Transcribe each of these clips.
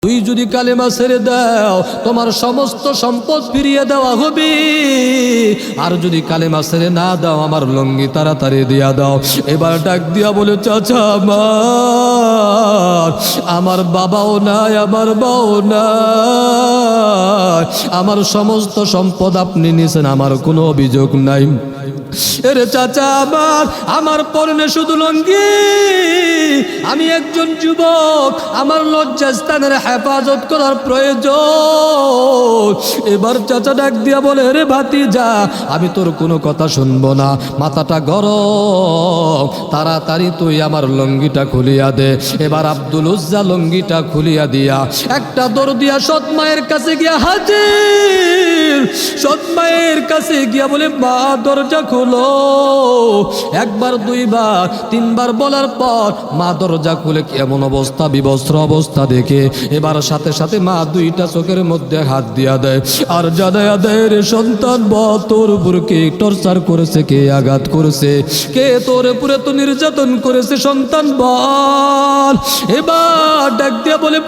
তুই যদি কালেমা ছেড়ে দাও তোমার সমস্ত সম্পদ ফিরিয়ে দেওয়া হবে, আর যদি কালেমা ছেড়ে না দাও আমার লঙ্গি তাড়াতাড়ি দিয়া দাও। এবার ডাক দিয়া বলে, চাচা আমার বাবাও নাই, আমার বাও নাই, আমার সমস্ত সম্পদ আপনি নিছেন, আমার কোনো অভিযোগ নাই। এরে চাচা আমার পরনে শুধু লঙ্গি, আমি একজন যুবক, আমার লজ্জাস্থানের হেফাজত করার প্রয়োজন। এবার চাচা ডাক দিয়া বলে, রে ভাতিজা আমি তোর কোনো কথা শুনবো না, মাথাটা গরম, তাড়াতাড়ি তুই আমার লঙ্গিটা খুলিয়া দে। এবার আব্দুল উজ্জা লঙ্গিটা খুলিয়া দিয়া একটা দৌড় দিয়া সৎ মায়ের কাছে গিয়া হাজির। সৎ মায়ের কাছে গিয়া বলে, মা দরজা খোলো। একবার দুইবার তিনবার বলার পর মা দরজা খুলে এমন অবস্থা, বিবস্ত্র অবস্থা দেখে এবার সাথে সাথে মা দুইটা চোখের মধ্যে হাত দিয়া দেয় আর জানায়া দেয়, রে সন্তান তোর উপর কে টর্চার করেছে, কে আঘাত করেছে, কে তোর উপরে তো নির্যাতন করেছে, সন্তান বল। এবার ডাক দিয়া বলে,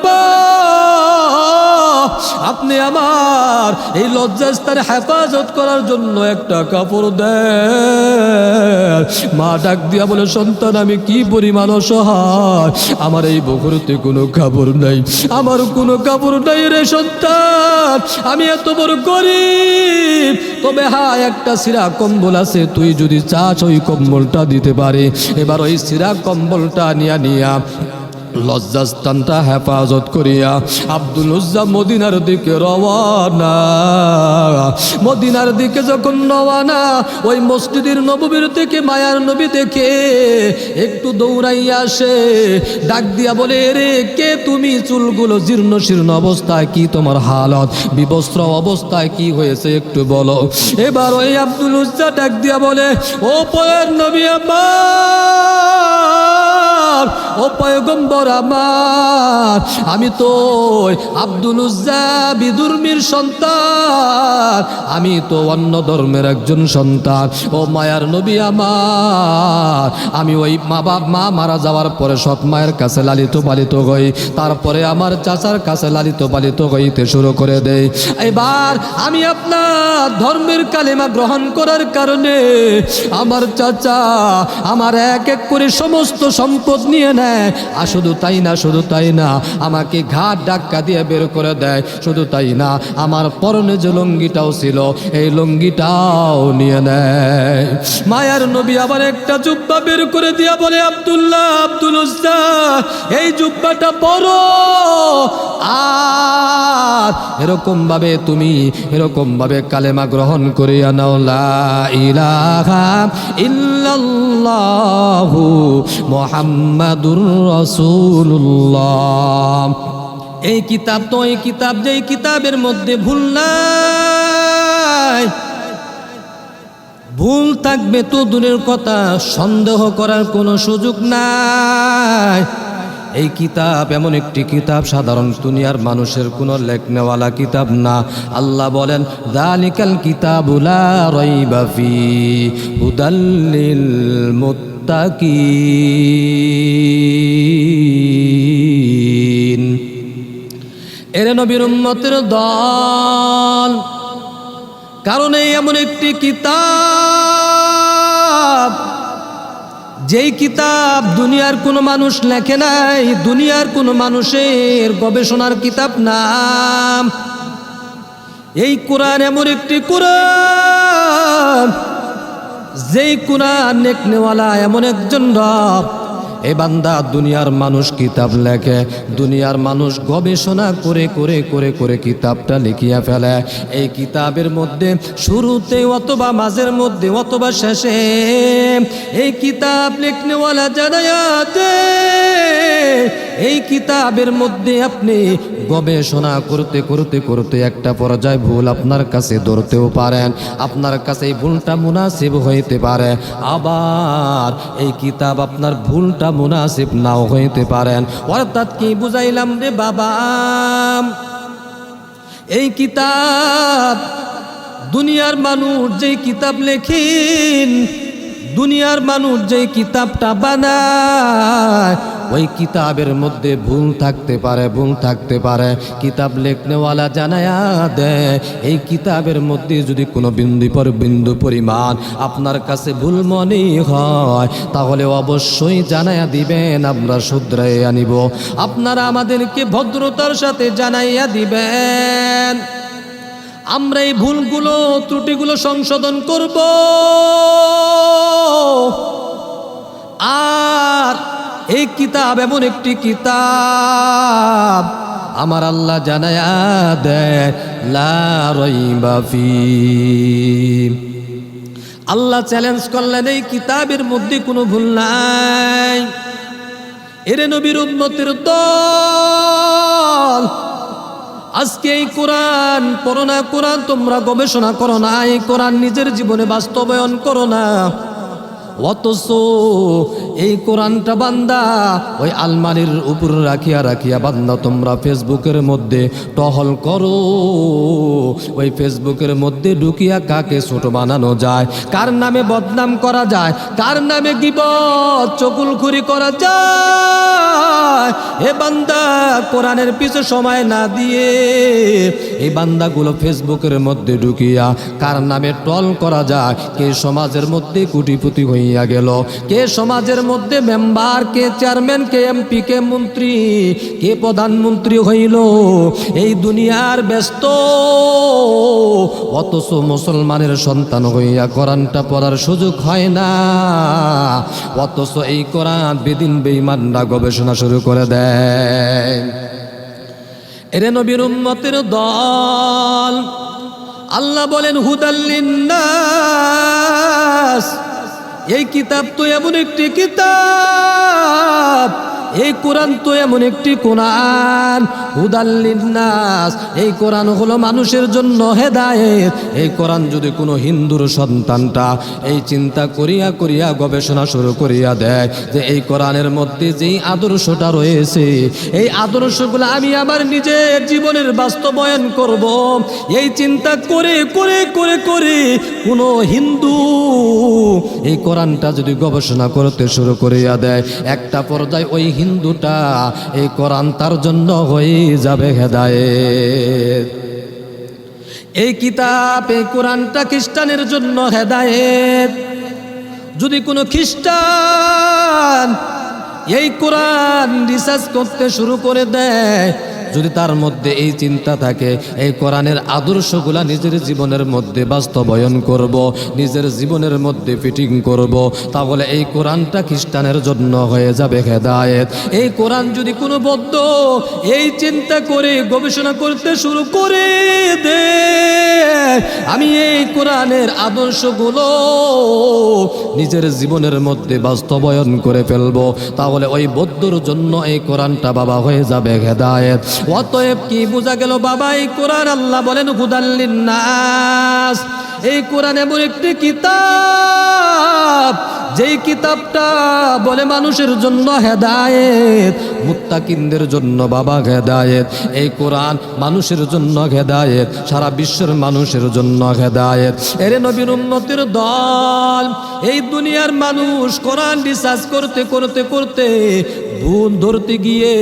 আপনি আমার এই লজ্জাস্থানে হেফাজত করার জন্য একটা কাপড় দেন। মা ডাক দিয়া বলে, সন্তান আমি কি পরিমাণ অসহায়, আমার এই বকরতে কোনো কাপড় নাই, আমার কোনো কাপড় নাই রে সন্তান, আমি এত বড় গরিব, তবে হ্যাঁ একটা সিরা কম্বল আছে, তুই যদি চাস ওই কম্বলটা দিতে পারে। এবার ওই সিরা কম্বলটা নিয়া লজ্জাস্থানটা হেফাজত করিয়া আব্দুল উজ্জা মদিনার দিকে রওয়ানা। মদিনার দিকে যখন রওয়ানা, ওই মসজিদের নববীর থেকে মায়ার নবী দেখে একটু দৌড়াইয়া আসে, ডাক দিয়া বলে, রে কে তুমি, চুলগুলো জীর্ণ শীর্ণ অবস্থায়, কি তোমার হালত, বিবস্ত্র অবস্থায় কি হয়েছে একটু বলো। এবার ওই আব্দুল উজ্জা ডাক দিয়া বলে, ও পয়ের নবী আমার, ও পয়গম্বর আমার, আমি তো আব্দুল উজ্জা বিদুর্মীর সন্তান, আমি তো অন্য ধর্মের একজন সন্তান। ও মায়ার নবী আমার, আমি ওই মা মারা যাওয়ার পরে সৎ মায়ের কাছে লালিত পালিত হই, তারপরে আমার চাচার কাছে লালিত পালিত হইতে শুরু করে দেই। এবার আমি আপনার ধর্মের কালেমা গ্রহণ করার কারণে আমার চাচা আমার এক এক করে সমস্ত সম্পদ নিয়ে নেয়, আর শুধু তাই না আমাকে ঘাট ধাক্কা দিয়ে বের করে দেয়। শুধু তাই না, আমার পরনে যে লুঙ্গিটাও ছিল এই লুঙ্গিটাও নিয়ে নেয়। মায়ার নবী আবার একটা জুব্বা বের করে দিয়া বলে, আব্দুল উজ্জা এই জুব্বাটা বড়, আর এরকম ভাবে কালেমা গ্রহণ করিয়া নাও, লা ইলাহা ইল্লাল্লাহু মুহাম্মাদুর রাসূলুল্লাহ। এই কিতাব তো এই কিতাব, যেই কিতাবের মধ্যে ভুল নাই, ভুল থাকবে তো দূরের কথা, সন্দেহ করার কোনো সুযোগ নাই। এই কিতাব এমন একটি কিতাব, সাধারণ দুনিয়ার মানুষের কোনো লেখনেওয়ালা কিতাব না। আল্লাহ বলেন, যালিকাল কিতাবু লা রাইবা ফি হুদাল লিল মুত্তাকিন। এর নবীর উম্মতের দল, কারণ এই এমন একটি কিতাব, যেই কিতাব দুনিয়ার কোনো মানুষ লেখে নাই, দুনিয়ার কোনো মানুষের গবেষণার কিতাব নাম। এই কোরআন এমন একটি কোরআন, যেই কোরআন নেকনেওয়ালা এমন একজন রব। এ বান্দা দুনিয়ার মানুষ কিতাব লেখে, দুনিয়ার মানুষ গবেষণা করে করে করে করে কিতাবটা লিখিয়া ফেলে। এই কিতাবের মধ্যে শুরুতে অথবা মাঝের মধ্যে অথবা শেষে এই কিতাব লিখনেওয়ালা জানায়াতে, এই কিতাবের মধ্যে আপনি গবেষণা করতে করতে করতে একটা পর্যায়ে ভুল আপনার কাছে ধরতেও পারেন, আপনার কাছে এই ভুলটা মুনাসিব হইতে পারে, আবার এই কিতাব আপনার ভুলটা মুনাসিব নাও হইতে পারেন। অর্থাৎ কি বুঝাইলাম রে বাবা, এই কিতাব দুনিয়ার মানুষ যেই কিতাব লেখেন, দুনিয়ার মানুষ যে কিতাবটা বানায় ওই কিতাবের মধ্যে ভুল থাকতে পারে কিতাব লেখনেওয়ালা জানায়া দেয় এই কিতাবের মধ্যে যদি কোনো বিন্দু পরিমাণ আপনার কাছে ভুল মনে হয় তাহলে অবশ্যই জানায়া দিবেন, আমরা শুধরাইয়া নিব। আপনারা আমাদেরকে ভদ্রতার সাথে জানাইয়া দিবেন, আমরা এই ভুলগুলো ত্রুটিগুলো সংশোধন করব। আর এই কিতাব এমন একটি কিতাব আমার আল্লাহ জানায়া দেয় লা রাইবা ফি। আল্লাহ চ্যালেঞ্জ করলেন এই কিতাবের মধ্যে কোনো ভুল নাই। এরে নবীর উম্মতের দল, আজকে এই কোরআন পড়ো না, কোরআন তোমরা গবেষণা করো না, এই কোরআন নিজের জীবনে বাস্তবায়ন করো না, অথচ এই কোরআনটা বান্দা ওই আলমারির উপর রাখিয়া বান্দা তোমরা ফেসবুকের মধ্যে টহল করো। ওই ফেসবুকের মধ্যে ঢুকিয়া কাকে ছোট বানানো যায়, কার নামে বদনাম করা যায়, কার নামে গীবত চকুলখুরি করা যায়। এ বান্দা কোরআনের পিছে সময় না দিয়ে এই বান্দাগুলো ফেসবুকের মধ্যে ঢুকিয়া কার নামে টল করা যায়, কে সমাজের মধ্যে কোটিপতি হইয়া গেল, কে সমাজের মধ্যে মেম্বার, কে চেয়ারম্যান, কে এমপি, কে মন্ত্রী, কে প্রধানমন্ত্রী হইল, এই দুনিয়ার ব্যস্ত, অথচ মুসলমানের সন্তান হইয়া কোরআনটা পড়ার সুযোগ হয় না। অথচ এই কোরআন বেদিন বেঈমানরা গবেষণা শুরু করে দেয়। এরে নবীর উম্মতের দল, আল্লাহ বলেন হুদাল লিন্নাস, এই কিতাব তো এমন একটি কিতাব, এই কোরআন তো এমন একটি কোরআন হুদাল লিন্নাস, এই কোরআন হলো মানুষের জন্য হেদায়েত। এই কোরআন যদি কোনো হিন্দুর সন্তানটা এই চিন্তা করিয়া গবেষণা শুরু করিয়া দেয় যে এই কোরআনের মধ্যে যেই আদর্শটা রয়েছে এই আদর্শগুলো আমি আমার নিজের জীবনের বাস্তবায়ন করব, এই চিন্তা করে কোনো হিন্দু এই কোরআনটা যদি গবেষণা করতে শুরু করিয়া দেয়, একটা পর্যায়ে ওই হিন্দুটা এই কোরআন তার জন্য হয়ে যাবে হেদায়েত। এই কিতাব এই কোরআনটা খ্রিস্টানের জন্য হেদায়েত। যদি কোনো খ্রিস্টান এই কোরআন রিসার্চ করতে শুরু করে দেয়, যদি তার মধ্যে এই চিন্তা থাকে এই কোরআনের আদর্শগুলা নিজের জীবনের মধ্যে বাস্তবায়ন করব, নিজের জীবনের মধ্যে ফিটিং করব, তাহলে এই কোরআনটা খ্রিস্টানের জন্য হয়ে যাবে হেদায়েত। এই কোরআন যদি কোনো বৌদ্ধ এই চিন্তা করে গবেষণা করতে শুরু করে দে আমি এই কোরআনের আদর্শগুলো নিজের জীবনের মধ্যে বাস্তবায়ন করে ফেলবো, তাহলে ওই বৌদ্ধর জন্য এই কোরআনটা বাবা হয়ে যাবে হেদায়েত। অতএব কি বোঝা গেল বাবা, এই কোরআন আল্লাহ বলেন হুদাল লিন্নাস, এই কোরআন এমন একটি কিতাব যেই কিতাবটা বলে মানুষের জন্য হেদায়েত, মুত্তাকিনদের জন্য বাবা হেদায়েত। এই কোরআন মানুষের জন্য হেদায়েত, সারা বিশ্বের মানুষের জন্য হেদায়েত। এরে নবীর উম্মতের দল, এই দুনিয়ার মানুষ কোরআন রিসার্চ করতে ভুল ধরতে গিয়ে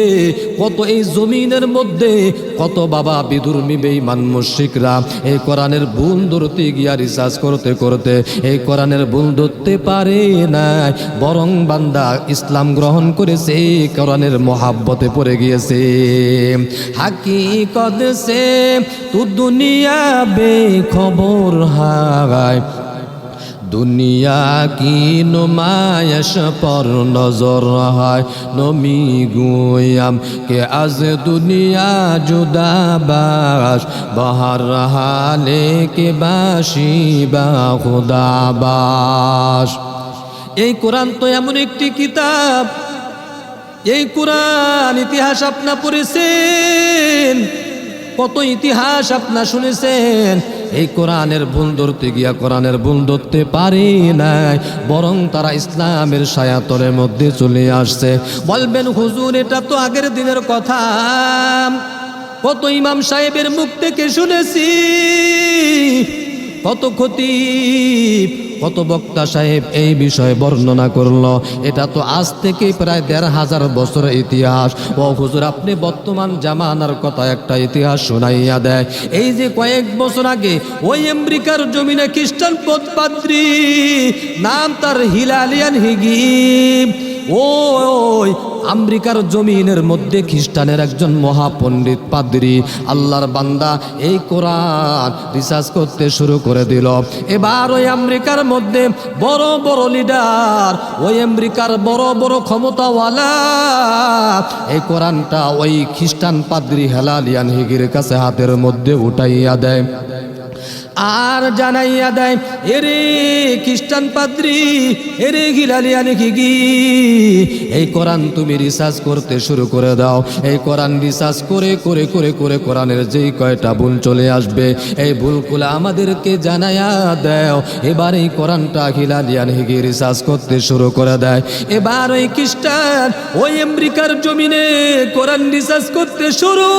কত এই জমিনের মধ্যে কত বাবা বিধর্মী বেঈমান মুশরিকরা এই কোরআনের ভুল ধরতে গিয়া রিসার্চ করতে এই কোরআনের ভুল ধরতে পারে নাই, বরং বান্দা ইসলাম গ্রহণ করেছে, কোরআনের মোহাব্বতে পড়ে গিয়েছে। হাকিকত সে তু দুনিয়া বেখবর হায়, দুনিয়া কি নুমায়শ পর নজর হয়, নমি গুয়াম কে আজ দুনিয়া জুদা বাস, বাহার হালে কে বাসি বা খুদা বাস। এই কোরআন তো এমন একটি কিতাব, এই কোরআন ইতিহাস আপনা পড়েছেন, কত ইতিহাস আপনা শুনেছেন। এই কোরআনের ভুল ধরতে গিয়া কোরআনের ভুল ধরতে পারে নাই, বরং তারা ইসলামের ছায়াতলের মধ্যে চলে আসছে। বলবেন হুজুর এটা তো আগের দিনের কথা, কত ইমাম সাহেবের মুখ থেকে শুনেছি কত খতিব, কত বক্তা সাহেব এই বিষয়ে বর্ণনা করলো। এটা তো আজ থেকে প্রায় ১৫০০ বছরের ইতিহাস। ও হুজুর, আপনি বর্তমান জামানার কথা একটা ইতিহাস শোনাইয়া দেয়। এই যে কয়েক বছর আগে ওই আমেরিকার জমিনে খ্রিস্টান পাদ্রী, নাম তার হিলালিয়ান হিগিম, ওই আমেরিকার জমিনের মধ্যে খ্রিস্টানের একজন মহাপণ্ডিত পাদ্রী, আল্লাহর বান্দা, এই কোরআন রিসার্চ করতে শুরু করে দিল। এবার ওই আমেরিকার মধ্যে বড় বড় লিডার, ওই আমেরিকার বড় বড় ক্ষমতাওয়ালা এই কোরআনটা ওই খ্রিস্টান পাদ্রী হেলালিয়ান হিগির কাছে হাতের মধ্যে উঠাইয়া দেয় আর জানাইয়া দেয়, এরে খ্রিস্টান পাদ্রী, এরে হিলালিয়ান হিগি, এই কোরআন তুমি রিসার্চ করতে শুরু করে দাও। এই কোরআন রিসার্চ করে করে করে করে কোরআনের যেই কয়টা ভুল চলে আসবে, এই ভুলগুলো আমাদেরকে জানাইয়া দাও। এবার এই কোরআনটা হিলালিয়ান হিগি রিসার্চ করতে শুরু করে দেয়। এবার ওই খ্রিস্টান ওই আমেরিকার জমিনে কোরআন রিসার্চ করতে শুরু।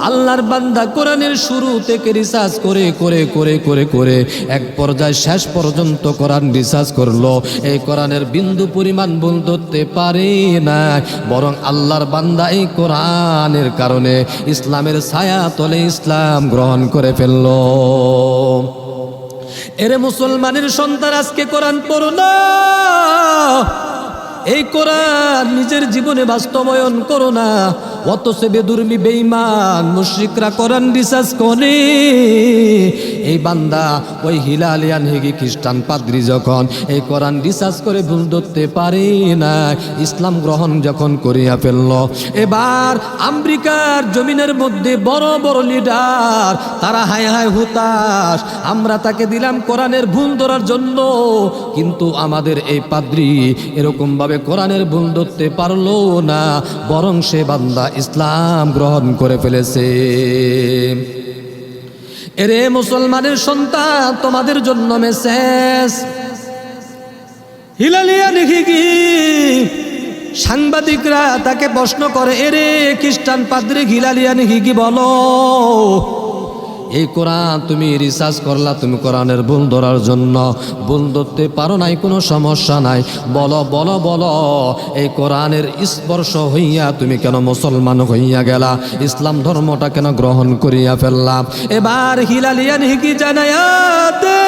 আল্লাহর বান্দা কোরআনের শুরু থেকে রিসার্চ করে করে করে করে করে এক পর্যায়ে শেষ পর্যন্ত কোরআন রিসার্চ করলো। এই কোরআনের বিন্দু পরিমাণ ভুল ধরতে পারে না, বরং আল্লাহর বান্দা এই কোরআনের কারণে ইসলামের ছায়া তলে ইসলাম গ্রহণ করে ফেললো। এরে মুসলমানের সন্তান, আজকে কোরআন পড়ো না, এই কোরআন নিজের জীবনে বাস্তবায়ন করো না। অথচ বেদুর্মী বেঈমান মুশরিকরা কোরআন রিসার্চ করে। এই বান্দা ওই হিলালিয়ান হিগি খ্রিস্টান পাদ্রী যখন এই কোরআন রিসার্চ করে ভুল ধরতে পারে না, ইসলাম গ্রহণ যখন করিয়া ফেলল, এবার আমেরিকার জমিনের মধ্যে বড় বড় লিডার তারা হায় হায় হুতাশ, আমরা তাকে দিলাম কোরআনের ভুল ধরার জন্য, কিন্তু আমাদের এই পাদ্রী এরকম ভাবে কোরআনের ভুল ধরতে পারলো না, বরং সে বান্দা ইসলাম গ্রহণ করে ফেলেছে। এরে মুসলমানের সন্তান, তোমাদের জন্য মেসেজ। হিলালিয়ান হিগি সাংবাদিকরা তাকে প্রশ্ন করে, এরে খ্রিস্টান পাদ্রী হিলালিয়ান হিগি, বলো এই কোরআন তুমি রিসার্চ করলা, তুমি কোরআনের ভুল ধরার জন্য, ভুল ধরতে পারো নাই, কোনো সমস্যা নাই, বলো বলো বলো এই কোরআনের স্পর্শ হইয়া তুমি কেন মুসলমান হইয়া গেলা, ইসলাম ধর্মটা কেন গ্রহণ করিয়া ফেললাম? এবার হিলালিয়ান হিগি জানায়া দে,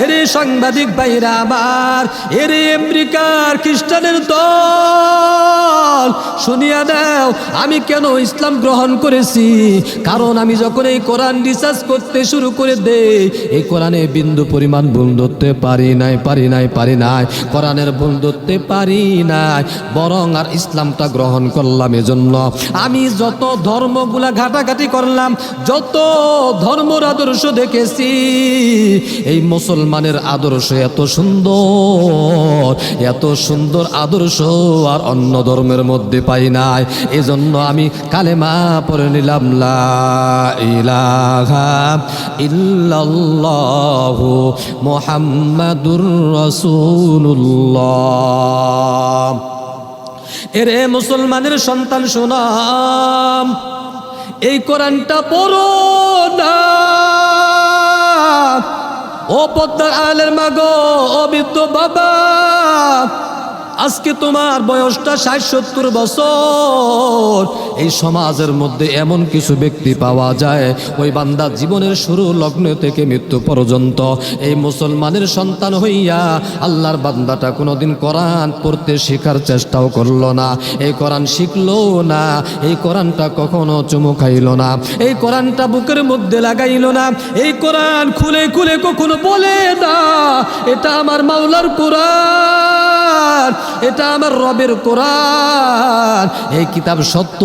এরে সাংবাদিক ভাইরা আমার, এরে আমেরিকার খ্রিস্টানের দল, শুনিয়া দাও আমি কেন ইসলাম গ্রহণ করেছি। কারণ আমি যখন এই কোরআন রিসার্চ করতে শুরু করে দেই, এই কোরআনে বিন্দু পরিমাণ ভুল ধরতে পারি নাই, কোরআনের ভুল ধরতে পারি নাই, বরং আর ইসলামটা গ্রহণ করলাম। এজন্য আমি যত ধর্মগুলা ঘাটাঘাটি করলাম, যত ধর্মর আদর্শ দেখেছি, এই মুসলমানের আদর্শ এত সুন্দর আদর্শ আর অন্য ধর্মের মধ্যে পাই নাই। এজন্য আমি কালেমা পড়ে নিলাম, লা ইলাহা ইল্লাল্লাহু মুহাম্মাদুর রাসূলুল্লাহ। এরে মুসলমানের সন্তান শোনাম, এই কোরআনটা পড়ো না। ও পদ্মার আলের মাগো, ও বৃদ্ধ বাবা, আজকে তোমার বয়সটা ৬০-৭০ বছর। এই সমাজের মধ্যে এমন কিছু ব্যক্তি পাওয়া যায়, ওই বান্দা জীবনের শুরু লগ্ন থেকে মৃত্যু পর্যন্ত এই মুসলমানের সন্তান হইয়া আল্লাহর বান্দাটা কোনোদিন কোরআন পড়তে শেখার চেষ্টাও করলো না, এই কোরআন শিখলো না, এই কোরআনটা কখনো চুমু খাইল না, এই কোরআনটা বুকের মধ্যে লাগাইল না, এই কোরআন খুলে খুলে কখনো বলে না এটা আমার মাওলার কোরআন, এটা আমার রবের কোরআন, এই কিতাব সত্য,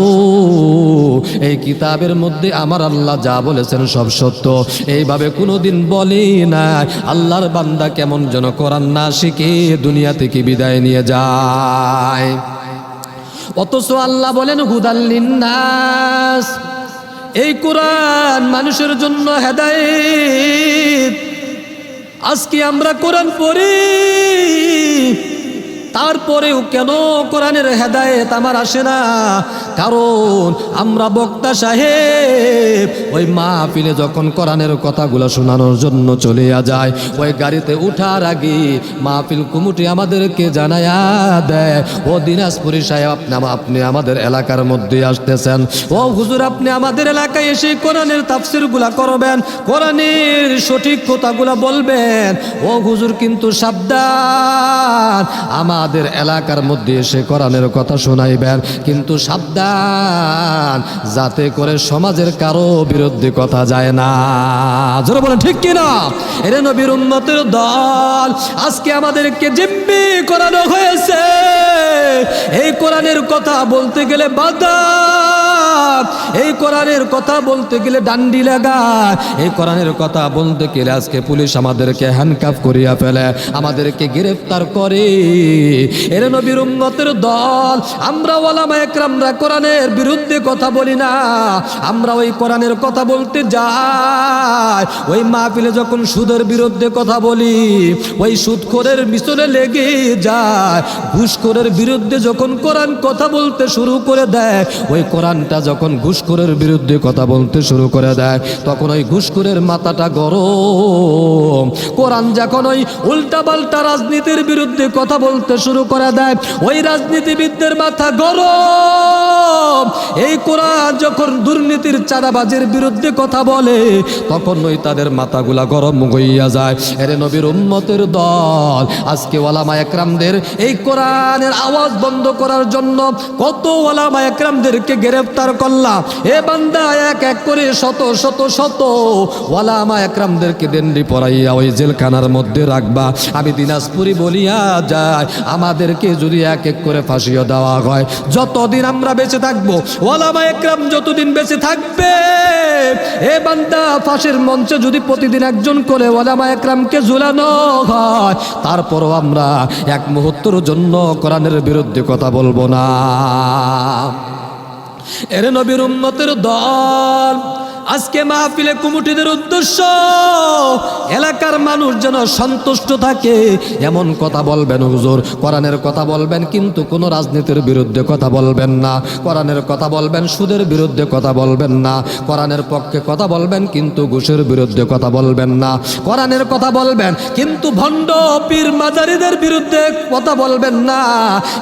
এই কিতাবের মধ্যে আমার আল্লাহ যা বলেছেন সব সত্য, এইভাবে কোনোদিন বলে না। আল্লাহর বান্দা কেমন যেন কোরআন না শিখে দুনিয়া থেকে বিদায় নিয়ে যায়। অথচ আল্লাহ বলেন হুদাল লিন্নাস, এই কোরআন মানুষের জন্য হেদায়েত। আজকে আমরা কোরআন পড়ি, তারপরেও কেন কোরআনের হেদায়েত আমার আসে না? কারণ আমরা বক্তা সাহেব ওই মাহফিলে যখন কোরআনের কথাগুলো শোনানোর জন্য চলে যায়, ওই গাড়িতে উঠার আগে মাহফিল কমিটি আমাদেরকে জানায়া দেয়, ও দিনাজপুরি সাহেব আপনি আমাদের এলাকার মধ্যে আসতেছেন, ও হুজুর আপনি আমাদের এলাকায় এসে কোরআনের তাফসিরগুলা করবেন, কোরআনের সঠিক কথাগুলা বলবেন, ও হুজুর কিন্তু সাবধান আমাদের এলাকার মধ্যে এসে কোরআনের কথা শোনাইবেন, কিন্তু সাবধান যাতে করে সমাজের কারো বিরুদ্ধে কথা যায় না। জোরে বলেন ঠিক কিনা? এরে নবীর উম্মতের দল, আজকে আমাদেরকে জিম্মি করানো হয়েছে এই কোরআনের কথা বলতে গেলে বাধা, এই কোরআনের কথা বলতে গেলে ডান্ডি লাগা, এই কোরআনের কথা বলতে গেলে আজকে পুলিশ আমাদেরকে হ্যান্ডকাফ করিয়া ফেলে, আমাদেরকে গ্রেফতার করে। এর নবীর উম্মতের দল, আমরা ওলামা একরামরা কোরআনের বিরুদ্ধে কথা বলি না, আমরা ওই কোরআনের কথা বলতে যাই, ওই মাহফিলে যখন সুদের বিরুদ্ধে কথা বলি, ওই সুদখোরের মিশনে লেগে যায়, ঘুষখোরের বিরুদ্ধে যখন কোরআন কথা বলতে শুরু করে দেয়, ওই কোরআনটা যখন ঘুষখোরের বিরুদ্ধে কথা বলতে শুরু করে দেয়, তখন ওই ঘুষখোরের মাথাটা গরম। কোরআন যখন ওই উল্টাপাল্টা রাজনীতির বিরুদ্ধে কথা বলতে শুরু করে দেয়, ওই রাজনীতিবিদদের মাথা গরম। এই কোরআন যখন দুর্নীতির চাঁদাবাজের বিরুদ্ধে কথা বলে, তখন ওই তাদের মাথাগুলা গরম হইয়া যায়। এরে নবীর উম্মতের দল, আজকে ওলামা একরামদের এই কোরআনের আওয়াজ বন্ধ করার জন্য কত ওলামা একরামদেরকে গ্রেফতার করলাম। এ বান্দা এক এক করে শত শত শত ওলামা একরামদেরকে দেন্ডি পড়াইয়া ওই জেলখানার মধ্যে রাখবা। আমি দিনাজপুরি বলিয়া যাই, আমাদেরকে যদি এক এক করে ফাঁসিও দেওয়া হয়, যতদিন আমরা বেঁচে থাকবো, ওলামা একরাম যতদিন বেঁচে থাকবে, এ বান্দা ফাঁসির মঞ্চে যদি প্রতিদিন একজন করে ওলামা একরামকে ঝুলানো হয়, তারপরও আমরা এক মুহূর্তের জন্য কোরআনের বিরুদ্ধে কথা বলবো না। এর নবীর উম্মতের দল, আজকে মাহফিলে কমিটিদের উদ্দেশ্য এলাকার মানুষ যেন সন্তুষ্ট থাকে এমন কথা বলবেন। হুজুর কোরআনের কথা বলবেন, কিন্তু কোনো রাজনীতির বিরুদ্ধে কথা বলবেন না, কোরআনের কথা বলবেন, সুদের বিরুদ্ধে কথা বলবেন না, কোরআনের পক্ষে কথা বলবেন, কিন্তু ঘুষের বিরুদ্ধে কথা বলবেন না, কোরআনের কথা বলবেন, কিন্তু ভণ্ড পীর মাজারিদের বিরুদ্ধে কথা বলবেন না।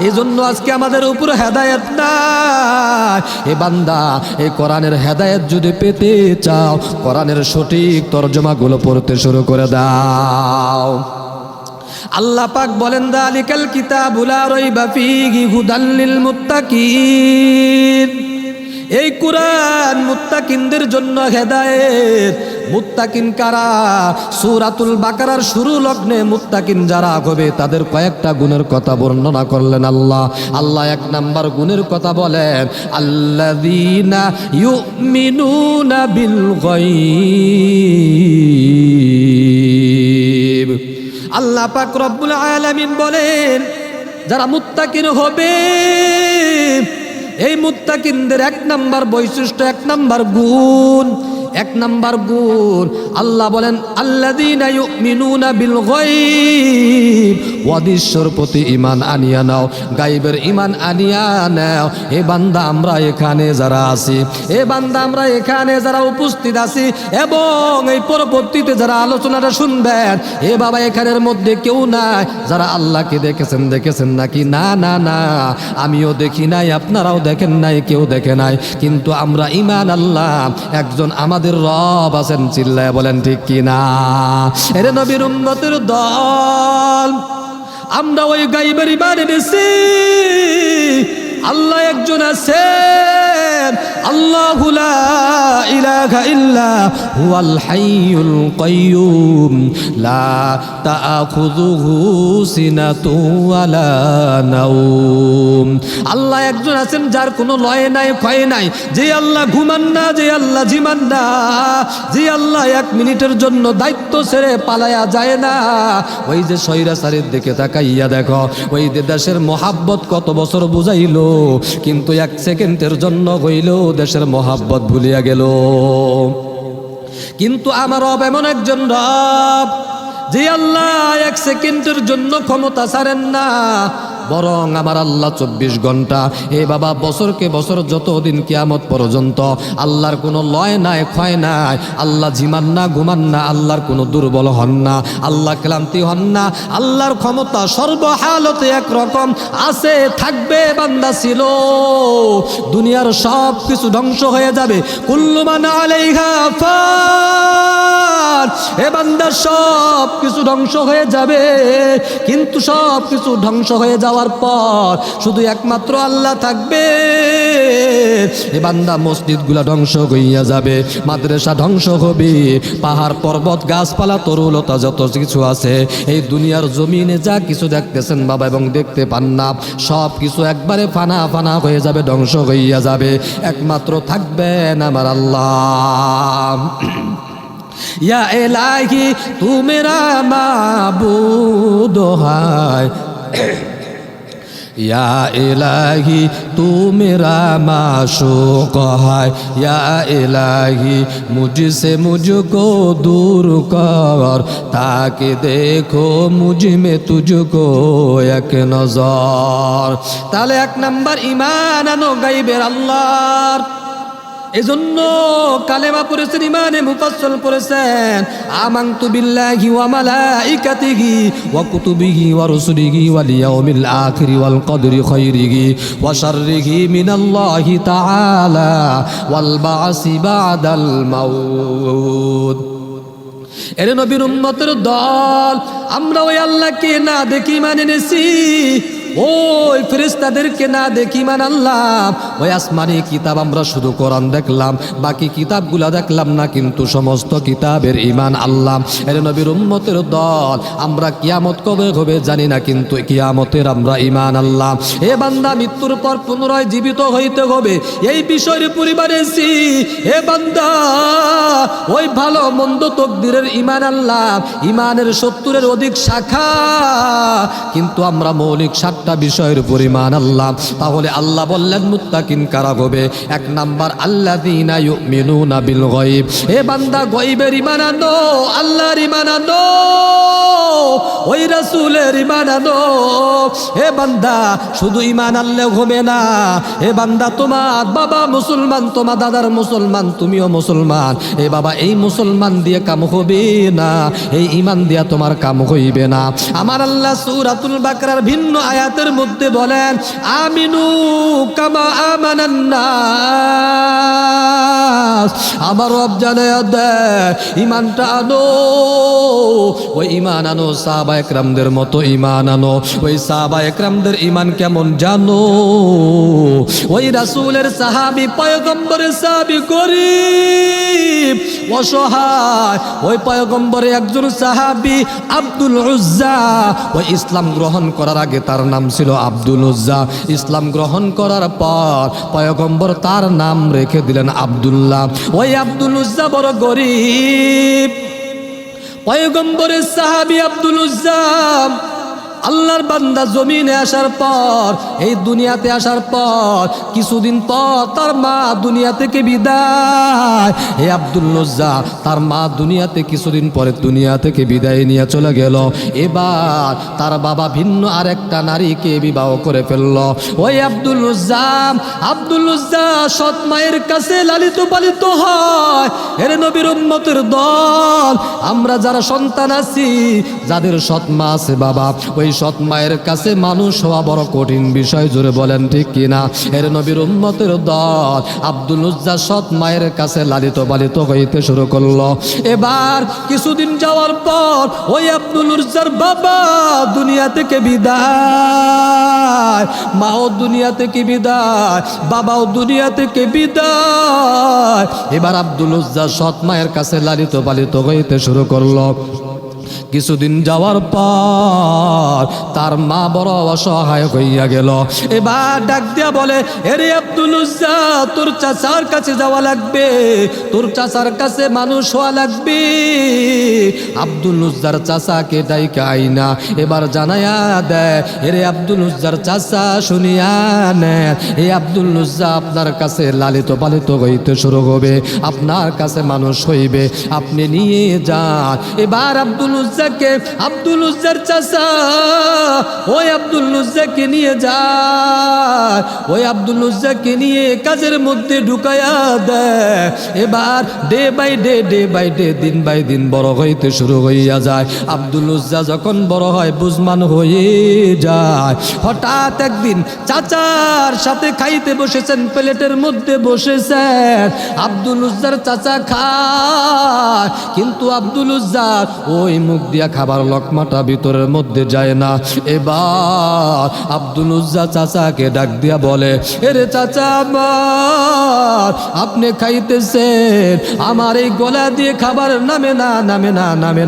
এই জন্য আজকে আমাদের উপর হেদায়েত নাই। এ বান্দা, এই কোরআনের হেদায়েত যদি পেতে চাও, কোরআনের সঠিক তরজমাগুলো পড়তে শুরু করে দাও। আল্লাহ পাক বলেন, যালিকাল কিতাবু লা রাইবা ফীহি হুদাল লিল মুত্তাকিন। এই কোরআন মুত্তাকিনদের জন্য হেদায়েত। মুত্তাকিন কারা? সূরাতুল বাকারার শুরু লগ্নে মুত্তাকিন যারা হবে তাদের কয়েকটা গুণের কথা বর্ণনা করলেন আল্লাহ। আল্লাহ এক নাম্বার গুণের কথা বলেন, আল্লাযীনা ইউমিনুনা বিল গায়ব। আল্লাহ পাক রব্বুল আলামিন বলেন, যারা মুত্তাকিন হবে, এই মুত্তাকিনদের এক নাম্বার বৈশিষ্ট্য, এক নাম্বার গুণ, এক নাম্বার গুণ আল্লাহ বলেন, আল্লাযীনা ইউমিনুনা বিল গায়ব, অদৃশ্যর প্রতি ঈমান আনিয়া নাও, গায়বের ঈমান আনিয়া নাও। এ বান্দা আমরা এখানে যারা আছি, এ বান্দা আমরা এখানে যারা উপস্থিত আছি, এবং এই পরবর্তীতে যারা আলোচনাটা শুনবেন, এ বাবা এখানের মধ্যে কেউ নাই যারা আল্লাহকে দেখেছেন নাকি? না না না, আমিও দেখি নাই, আপনারাও দেখেন নাই, কেউ দেখে নাই, কিন্তু আমরা ঈমান আল্লাহ একজন আমাদের রব আছেন। চিল্লায় বলেন ঠিক কিনা? এরে নবীর উম্মতের দল, আমরা ওই গায়বের ঈমান এনেছি। আল্লাহ একজন আছেন, আল্লাহু লা ইলাহা ইল্লা হুয়াল হাইয়ুল কাইয়্যুম লা তাআখুযুহু সিনাতুন ওয়ালা নাওম। আল্লাহ একজন আছেন যার কোনো লয় নাই, ক্ষয় নাই, যে আল্লাহ ঘুমান না, যে আল্লাহ জিমান না, যে আল্লাহ এক মিনিটের জন্য দায়িত্ব ছেড়ে পালায়া যায় না। ওই যে স্বৈরাচারীর দিকে তাকাইয়া দেখো, ওই যে দেশের মহাব্বত কত বছর বুঝাইলো, কিন্তু এক সেকেন্ডের জন্য হইলেও দেশের মহাব্বত ভুলিয়া গেল। কিন্তু আমার রব এমন একজন রব, যে আল্লাহ এক সেকেন্ডের জন্য ক্ষমতা ছাড়েন না, বরং আমার আল্লাহ 24 ঘন্টা এ বাবা বছরকে বছর যতদিন কিয়ামত পর্যন্ত আল্লাহর কোনো লয় নাই ক্ষয় নাই, আল্লাহ ঝিমান না ঘুমান না, আল্লাহর কোনো দুর্বল হন না, আল্লাহ ক্লান্তি হন না, আল্লাহর ক্ষমতা সর্বহালতে একরকম আছে, থাকবে। বান্দা ছিল দুনিয়ার সব কিছু ধ্বংস হয়ে যাবে, কুল্লু মান আলাইহা ফান, এ বান্দা সব কিছু ধ্বংস হয়ে যাবে, কিন্তু সব কিছু ধ্বংস হয়ে যাওয়ার পর শুধু একমাত্র আল্লাহ থাকবে। এ বান্দা মসজিদগুলা ধ্বংস হইয়া যাবে, মাদ্রাসা ধ্বংস হবে, পাহাড় পর্বত গাছপালা তরুলতা যত কিছু আছে এই দুনিয়ার জমিনে যা কিছু দেখতেছেন বাবা এবং দেখতে পান না, সব কিছু একবারে ফানা ফানা হয়ে যাবে, ধ্বংস হইয়া যাবে, একমাত্র থাকবেন আমার আল্লাহ। या इलाही तू मेरा माबूद है, या इलाही तू मेरा माशूक है, या इलाही मुझसे मुझको दूर कर ताकि देखो मुझ में तुझको एक नजर। তাহলে এক নাম্বার ঈমান আনো গায়বের আল্লাহর। এজন্য কালেমা পড়েছেন, ইমানে মুফাসসাল পড়েছেন, আমানতু বিল্লাহি ওয়া মালাইকাতিহি ওয়া কুতুবিহি ওয়া রুসুলিহি ওয়াল ইয়াউমিল আখির ওয়াল কদরি খায়রিহি ওয়া শাররিহি মিনাল্লাহি তাআলা ওয়াল বা'সি বা'দাল মাউত। এর নবীর উম্মতের দল আমরা ওই আল্লাহকে না দেখি ঈমান এনেছি, ওই ফেরেশতাদেরকে না দেখি ঈমান আনলাম, ওই আসমানি কিতাব আমরা শুধু কোরআন দেখলাম, বাকি কিতাবগুলা দেখলাম না, কিন্তু সমস্ত কিতাবের ঈমান আনলাম। এর নবীর উম্মতের দল আমরা কিয়ামত কবে হবে জানি না, কিন্তু কিয়ামতের আমরা ঈমান আনলাম। এ বান্দা মৃত্যুর পর পুনরায় জীবিত হইতে হবে, এই বিষয়ের পরিবারেছি। এ বান্দা ওই ভালো মন্দ তকদিরের ঈমান আনলাম, ঈমানের 70-এর অধিক শাখা, কিন্তু আমরা মৌলিক 7টা বিষয়ের পরিমাণ আল্লাহ। তাহলে আল্লাহ বললেন মুত্তাকিন কারা হবে? এক নাম্বার আল্লাযীনা ইউমিনুনা বিল গায়ব। এ বান্দা গায়বের ঈমান আনো, আল্লাহর ঈমান আনো, ওই রাসূলের ঈমান আনো। এ বান্দা শুধু ঈমান আনলে হবে না, এ বান্দা তোমার বাবা মুসলমান, তোমার দাদার মুসলমান, তুমিও মুসলমান, এ বাবা এই মুসলমান দিয়ে কাম হবে না, এই ঈমান দিয়া তোমার কাম হইবে না। আমার আল্লাহ সূরাতুল বাকারার ভিন্ন আয়াতের মধ্যে বলেন আমিনু কামা আমানান নাস। আমার রব জানায়া দেয় ঈমানটা আনো, ওই ঈমান আনো সাহাবা একরামদের মতো ঈমান আনো। ওই সাহাবা একরামদের ঈমান কেমন জানো? ওই রাসূলের সাহাবী, পয়গম্বরের সাহাবী, গরীব অসহায়, ওই পয়গম্বরের একজন সাহাবী আব্দুল উজ্জা, ওই ইসলাম গ্রহণ করার আগে তার নাম ছিল আব্দুল উজ্জা, ইসলাম গ্রহণ করার পর পয়গম্বর তার নাম রেখে দিলেন আব্দুল্লাহ। ওই আব্দুল উজ্জা বড় গরীব, পয়গম্বরের সাহাবী আব্দুল উজ্জা আল্লাহর বান্দা জমিনে আসার পর, এই দুনিয়াতে আসার পর কিছুদিন পর তার মা দুনিয়া থেকে বিদায়। হে আব্দুল উজ্জা, তার মা দুনিয়াতে কিছুদিন পরে দুনিয়া থেকে বিদায় নিয়ে চলে গেল। এবার তার বাবা ভিন্ন আরেকটা নারীকে বিবাহ করে ফেলল। ওই আব্দুল উজ্জা সৎ মায়ের কাছে লালিত পালিত হয়। এর নবীর উম্মতের দল আমরা যারা সন্তান আছি, যাদের সৎ মা আছে বাবা, ওই সৎ মায়ের কাছে মানুষ হওয়া বড় কঠিন বিষয়, জোরে বলেন ঠিক কিনা? এর নবীর উম্মতের দল আব্দুল উজ্জা সৎ মায়ের কাছে লালিত পালিত হইতে শুরু করলো। এবার কিছুদিন যাওয়ার পর ওই আব্দুল উজ্জার বাবা দুনিয়া থেকে বিদায়, মাও দুনিয়া থেকে বিদায়, বাবাও দুনিয়া থেকে বিদায়। এবার আব্দুল উজ্জা সৎ মায়ের কাছে লালিত পালিত হইতে শুরু করলো। কিছুদিন যাওয়ার পর তার মা বড় অসহায় হইয়া গেল। এবার ডাক দিয়া বলে, এরে আব্দুল উজ্জা, তোর চাচার কাছে যাওয়া লাগবে, তোর চাচার কাছে মানুষ হওয়া লাগবে। আব্দুল উজ্জার চাচাকে ডাইকা আইনা এবার জানায়া দেয়, এরে আব্দুল উজ্জার চাচা শুনিয়া নেন, এই আব্দুল উজ্জা আপনার কাছে লালিত পালিত হইতে শুরু হবে, আপনার কাছে মানুষ হইবে, আপনি নিয়ে যান। এবার আব্দুল উজ্জাকে, আব্দুল উজ্জার চাচা ওই আব্দুল উজ্জাকে নিয়ে যায়, ওই আব্দুল উজ্জাকে নিয়ে কাজের মধ্যে ঢুকায়া দেয়। এবার ডে বাই ডে দিন বাই দিন বড় হইতে শুরু হইয়া যায়। আব্দুল উজ্জা যখন বড় হয়, বুঝমান হয়ে যায়, হঠাৎ একদিন চাচার সাথে খাইতে বসেছেন, প্লেটের মধ্যে বসেছেন, আব্দুল উজ্জার চাচা খায়, কিন্তু আব্দুল উজ্জার ওই মুখ দিয়া খাবার লকমাটা ভিতরের মধ্যে যায় না। এবার আব্দুল উজ্জা চাচাকে ডাক দিয়া বলে, এরে চাচা আমার, আপনি খাইতেছেন, আমার এই গলা দিয়ে খাবার নামে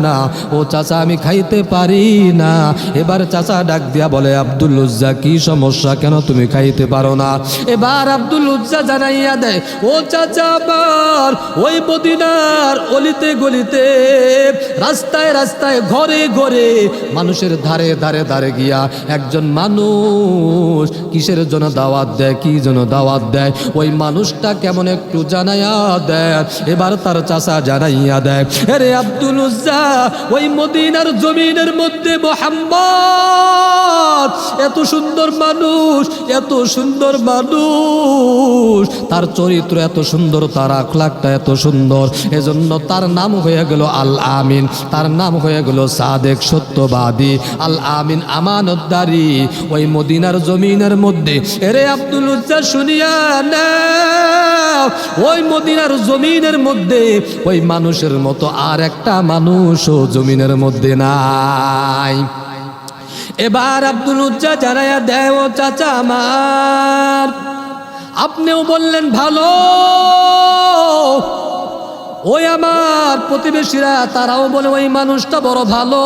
না। ও চাচা আমি খাইতে পারি না। এবার চাচা ডাক দিয়া বলে, আব্দুল উজ্জা কি সমস্যা, কেন তুমি খাইতে পারো না? এবার আব্দুল উজ্জা জানাইয়া দেয়, ও চাচা আমার, ওই মদিনার অলিতে গলিতে, রাস্তায় রাস্তায়, ঘরে ঘরে, মানুষের ধারে গিয়া একজন মানুষ কিসের জন্য দাওয়াত দেয়, কি জন্য দাওয়াত দেয়, ওই মানুষটা কেমন একটু জানাইয়া দেয়। এবার তার চাচা জানাইয়া দেয়, আরে আব্দুল উজ্জা, ওই মদিনার জমিনের মধ্যে মুহাম্মদ এত সুন্দর মানুষ, তার চরিত্র এত সুন্দর, তার আখলাকটা এত সুন্দর, এজন্য তার নাম হয়ে গেল আল আমিন, তার নাম হয়ে গেল সাদেক, সত্যবাদী, আল আমিন, আমানতদারি। ওই মদিনার জমিনের মধ্যে, এরে আব্দুল উজ্জা শুনিয়া নাও, ওই মদিনার জমিনের মধ্যে ওই মানুষের মতো আর একটা মানুষও জমিনের মধ্যে নাই। এবার আব্দুল উজ্জা জানাইয়া দেয়, ও চাচা আমার, আপনিও বললেন ভালো, ওই আমার প্রতিবেশীরা তারাও বলে ওই মানুষটা বড় ভালো।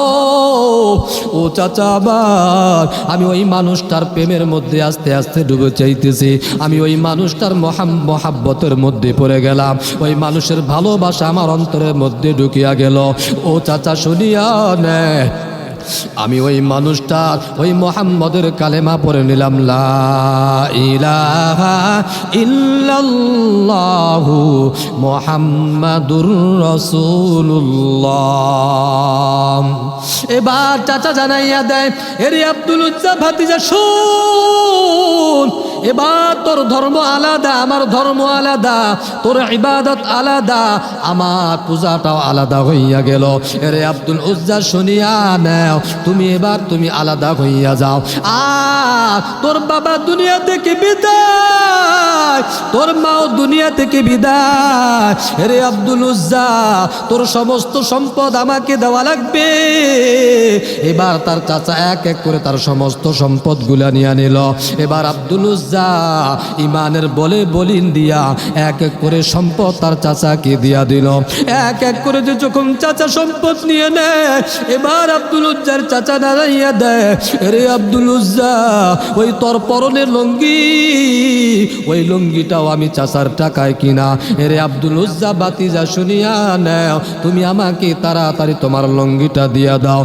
ও চাচা আমার, আমি ওই মানুষটার প্রেমের মধ্যে আস্তে আস্তে ডুবে চাইতেছি, আমি ওই মানুষটার মহাব্বতের মধ্যে পড়ে গেলাম, ওই মানুষের ভালোবাসা আমার অন্তরের মধ্যে ঢুকিয়া গেল। ও চাচা শুনিয়া নে, আমি ওই মানুষটার, ওই মুহাম্মদের কালেমা পড়ে নিলাম, লা ইলাহা ইল্লাল্লাহু মুহাম্মাদুর রাসূলুল্লাহ। এবার চাচা জানাইয়া দেয়, এরে আব্দুল উজ্জা ভাতিজা শুন, এবার তোর ধর্ম আলাদা, আমার ধর্ম আলাদা, তোর ইবাদত আলাদা, আমার পূজাটাও আলাদা হইয়া গেল। এরে আব্দুল উজ্জা শুনিয়া নাও, তুমি আলাদা হইয়া যাও। আর তোর বাবা দুনিয়া থেকে বিদায়, তোর মাও দুনিয়া থেকে বিদায়। এরে আব্দুল উজ্জা, তোর সমস্ত সম্পদ আমাকে দেওয়া লাগবে। এবার তার চাচা এক এক করে তার সমস্ত সম্পদ গুলা নিয়ে নিল। এবার আব্দুল উজ্জা ইমানের বলে বলিন দিয়া এক এক করে সম্পদ তার চাচাকে দিয়া দিল। এক এক করে যে যখন চাচা সম্পদ নিয়ে নেয়, এবার আব্দুল উজ্জার চাচা দাঁড়াইয়া দেয়, রে আব্দুল উজ্জা, ওই তোর পরনের লুঙ্গি, ওই লুঙ্গিটাও আমি চাচার টাকায় কিনা। এরে আব্দুল উজ্জা বাতিজা শুনিয়া নেও, তুমি আমাকে তাড়াতাড়ি তোমার লুঙ্গিটা দিয়া দাও।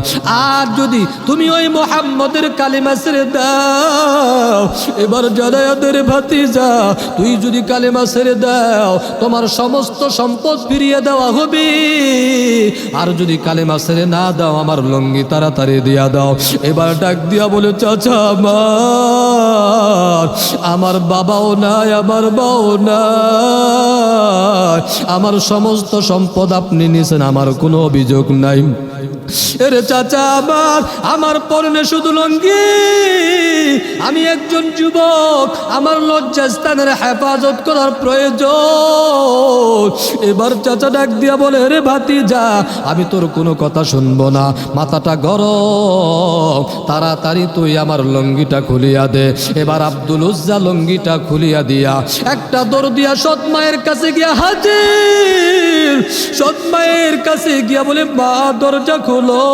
আর যদি তুমি ওই মুহাম্মদের কালিমা ছেড়ে দাও, এবার জানায়াদের ভাতিজা, তুই যদি কালিমা ছেড়ে দাও, তোমার সমস্ত সম্পদ ফিরিয়ে দেওয়া হবে। আর যদি কালিমা ছেড়ে না দাও, আমার লুঙ্গি তাড়াতাড়ি দিয়া দাও। এবার ডাক দিয়া বলে, চাচা আমার বাবাও নাই, আমার বাও নাই, আমার সমস্ত সম্পদ আপনি নিছেন, আমার কোনো অভিযোগ নাই। এরে চাচা আমার পরনে শুধু লুঙ্গি, আমি একজন যুবক, আমার লজ্জাস্থানের হেফাজত করার প্রয়োজন। এবার চাচা ডাক দিয়া বলে, রে ভাতিজা, আমি তোর কোনো কথা শুনবো না, মাথাটা গরম, তাড়াতাড়ি তুই আমার লুঙ্গিটা খুলিয়া দে। এবার আব্দুল উজ্জা লুঙ্গিটা খুলিয়া দিয়া একটা দৌড় দিয়া সৎ মায়ের কাছে গিয়া হাজির। সৎ মায়ের কাছে গিয়া বলে, মা দরজা খোলো।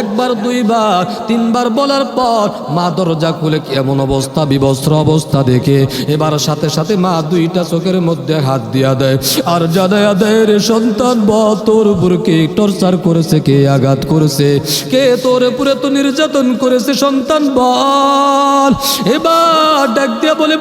একবার দুইবার তিনবার বলার পর মা দরজা খুলে এমন অবস্থা, বিবস্ত্র অবস্থা দেখে এবার সাথে সাথে মা দুইটা চোখের মধ্যে হাত দিয়া দেয় আর জানায়া দেয়, রে সন্তান, তোর উপর কে টর্চার করেছে, কে আঘাত করেছে, কে তোর উপরে তো নির্যাতন করেছে, সন্তান বল। এবার ডাক দিয়া বলে,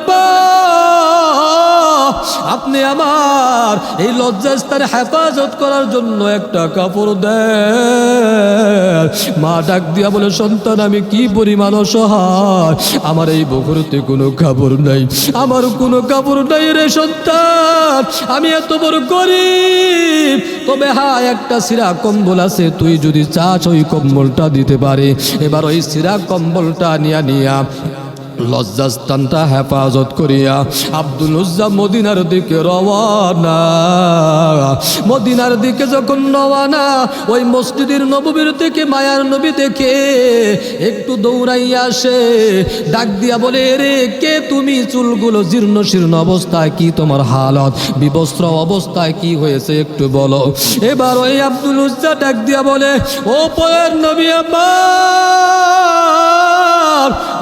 আপনি আমার এই লজ্জা লজ্জাস্থানে হেফাজত করার জন্য একটা কাপড় দেয়। মা ডাক দিয়া বলে, সন্তান আমি কি পরিমাণ অসহায়, আমার এই বকরতে কোনো কাপড় নাই, আমার কোনো কাপড় নাই রে সন্তান, আমি এত বড় গরিব, তবে হ্যাঁ একটা সিরা কম্বল আছে, তুই যদি চাস ওই কম্বলটা দিতে পারে। এবার ওই সিরা কম্বলটা নিয়া লজ্জাস্থানটা হেফাজত করিয়া আব্দুল উজ্জা মদিনার দিকে রওয়ানা। মদিনার দিকে যখন রওয়ানা, ওই মসজিদের নববীর থেকে মায়ার নবী দেখে একটু দৌড়াইয়া আসে, ডাক দিয়া বলে, রে কে তুমি? চুলগুলো জীর্ণ শীর্ণ অবস্থায়, কি তোমার হালত, বিবস্ত্র অবস্থায় কি হয়েছে একটু বলো। এবার ওই আব্দুল উজ্জা ডাক দিয়া বলে, ও পয়ের নবী আমার,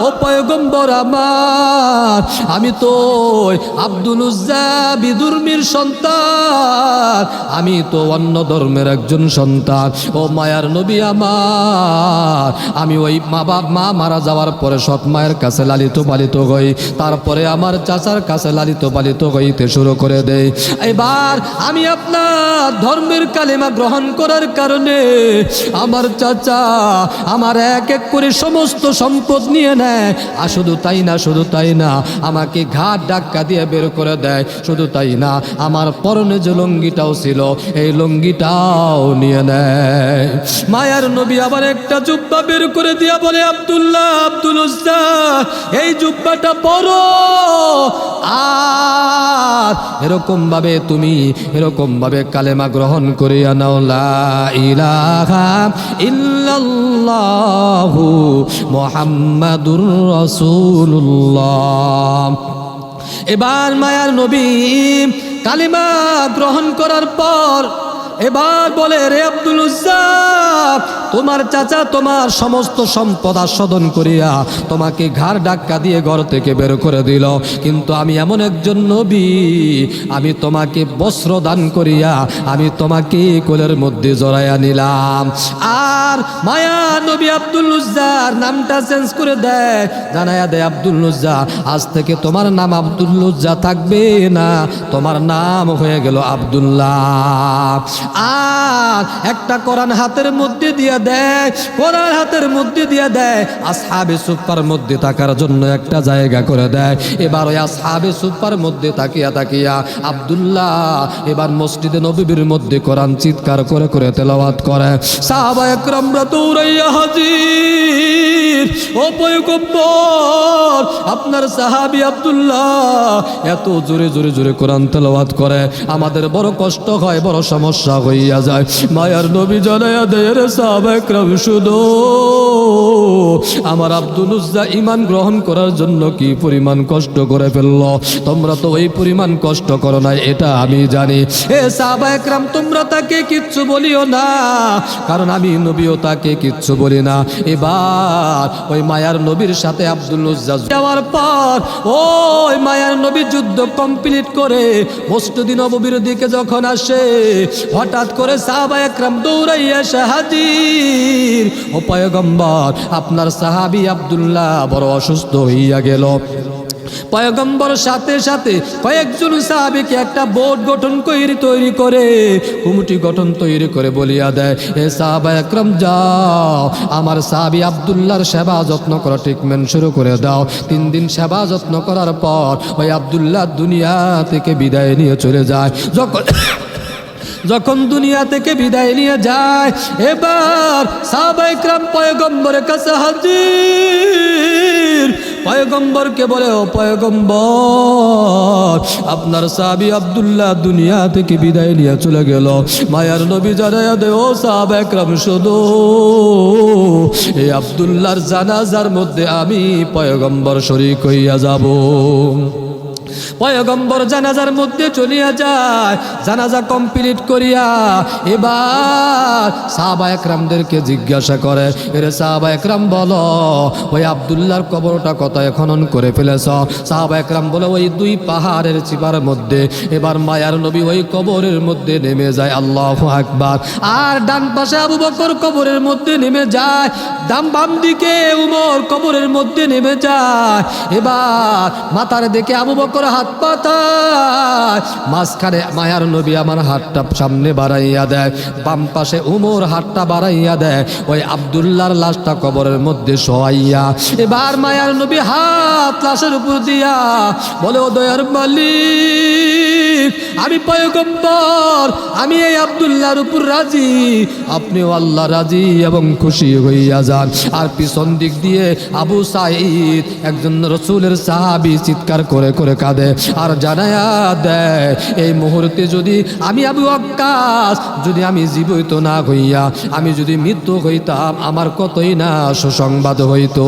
ও পয়গম্বর আমার, আমি তো আব্দুল উজ্জা বিদুর্মীর সন্তান, আমি তো অন্য ধর্মের একজন সন্তান। ও মায়ার নবী আমার, আমি ওই মা মারা যাওয়ার পরে সৎ মায়ের কাছে লালিত পালিত হই, তারপরে আমার চাচার কাছে লালিত পালিত হইতে শুরু করে দেই। এবার আমি আপনার ধর্মের কালেমা গ্রহণ করার কারণে আমার চাচা আমার এক এক করে সমস্ত সম্পদ নিয়ে নেয়। আর শুধু তাই না, আমাকে ঘাট ধাক্কা দিয়ে বের করে দেয়। শুধু তাই না, আমার পরনে যে লুঙ্গিটাও ছিল, এই লুঙ্গিটাও নিয়ে নেয়। মায়ার নবী আবার একটা জুব্বা বের করে দিয়া বলে, আব্দুল্লাহ, আব্দুল উজ্জা, এই জুব্বাটা পরো, আর এরকম ভাবে কালেমা গ্রহণ করিয়া নাও, লা ইলাহা ইল্লাল্লাহু মুহাম্মাদুর রাসূলুল্লাহ। এবার মায়ার নবী কালিমা গ্রহণ করার পর এবার বলে, রে আব্দুল উজ্জা, তোমার চাচা তোমার সমস্ত সম্পদ আস্বাদন করিয়া তোমাকে ঘাড় ধাক্কা দিয়ে ঘর থেকে বের করে দিল, কিন্তু আমি এমন একজন নবী, আমি তোমাকে বস্ত্র দান করিয়া আমি তোমাকে কোলের মধ্যে জড়াইয়া নিলাম। আর মায়া নবী আব্দুল উজ্জার নামটা চেঞ্জ করে দেয়, জানাইয়া দেয়, আব্দুল উজ্জা, আজ থেকে তোমার নাম আব্দুল উজ্জা থাকবে না, তোমার নাম হয়ে গেল আব্দুল্লাহ। আর একটা কোরআন হাতের মধ্যে দিয়ে দেয়, কোরআন হাতের মধ্যে দিয়ে দেয়, আসহাবে সুফার মধ্যে থাকার জন্য একটা জায়গা করে দেয়। এবার ওই আসহাবে সুফার মধ্যে তাকিয়া আব্দুল্লাহ এবার মসজিদে নববীর মধ্যে কোরআন চিৎকার করে করে তেলাওয়াত করে। সাহাবা একরামরা দৌড়াইয়া হাজির, ও পয়গম্বর, আপনার সাহাবী আব্দুল্লাহ এত জোরে জোরে জোরে কোরআন তেলাওয়াত করে, আমাদের বড় কষ্ট হয়, বড় সমস্যা হইয়া যায়। মায়ার নবী জানাইয়া দেয়, রে সাহাবা একরাম, শুধু আমার আব্দুল উজ্জা ঈমান গ্রহণ করার জন্য কি পরিমাণ কষ্ট করে ফেলল, তোমরা তো ওই পরিমাণ কষ্ট করো না, এটা আমি জানি। এ সাহাবা একরাম, তোমরা তাকে কিচ্ছু বলিও না, কারণ আমি নবীও তাকে কিচ্ছু বলি না। এবার ওই মায়ার নবীর সাথে আব্দুল উজ্জা যাওয়ার পর ওই মায়ার নবী যুদ্ধ কমপ্লিট করে মসজিদ নববীর দিকে যখন আসে, হঠাৎ করে সাহাবা একরাম দৌড়াইয়া এসে হাজির, ও পয়গম্বর, আপনার সাহাবী আব্দুল্লাহ বড় অসুস্থ হইয়া গেল। পয়গম্বর সাথে সাথে কয়েকজন সাহাবীকে একটা বোর্ড গঠন তৈরি করে কমিটি গঠন তৈরি করে বলিয়া দেয়, এ সাহাবা একরাম, যাও আমার সাহাবী আব্দুল্লাহর সেবা যত্ন করা ট্রিটমেন্ট শুরু করে দাও। 3 দিন সেবা যত্ন করার পর ওই আব্দুল্লাহ দুনিয়া থেকে বিদায় নিয়ে চলে যায়। যখন দুনিয়া থেকে বিদায় নিয়ে যায়, এবার সাহাবা একরাম পয়গম্বরের কাছে হাজির। পয়গম্বরকে বলে, ও পয়গম্বর, আপনার সাহাবী আব্দুল্লাহ দুনিয়া থেকে বিদায় নিয়ে চলে গেল। মায়ার নবী জানাইয়া দেয়, ও সাহাবা একরাম, শুধু এই আব্দুল্লাহর জানাজার মধ্যে আমি পয়গম্বর শরীক হইয়া যাব। পয়গম্বর জানাজার মধ্যে চলিয়া যায়। জানাজা কমপ্লিট করিয়া এবার সাহাবা একরামদেরকে জিজ্ঞাসা করে, এরে সাহাবা একরাম বলো, ওই আব্দুল্লাহর কবরটা কোথায় খনন করে ফেলেছ? সাহাবা একরাম বলে, ওই 2 পাহাড়ের চিপার মধ্যে। এবার মায়ার নবী ওই কবরের মধ্যে নেমে যায়, আল্লাহু আকবার। আর ডান পাশে আবু বকর কবরের মধ্যে নেমে যায়, বাম দিকে উমর কবরের মধ্যে নেমে যায়। এবার মাথার দিকে আবু বকর হাত হাত পাতায়, মাঝখানে মায়ার নবী আমার হাতটা সামনে বাড়াইয়া দেয়, বাম পাশে উমর হাতটা বাড়াইয়া দেয়, ওই আব্দুল্লাহর লাশটা কবরের মধ্যে শোয়াইয়া এবার মায়ার নবী হাত লাশের উপর দিয়া বলে, ও দয়ার মালিক, আমি পয়গম্বর, আমি এই আব্দুল্লাহর উপর রাজি, আপনিও আল্লাহ রাজি এবং খুশি হইয়া যান। আর পিছন দিক দিয়ে আবু সাঈদ একজন রসুলের সাহাবী চিৎকার করে করে কাঁদে আর জানায়া দেয়, এই মুহূর্তে যদি আমি আবু ওয়াক্কাস, যদি আমি জীবিত না হইয়া আমি যদি মৃত্যু হইতাম, আমার কতই না সুসংবাদ হইতো।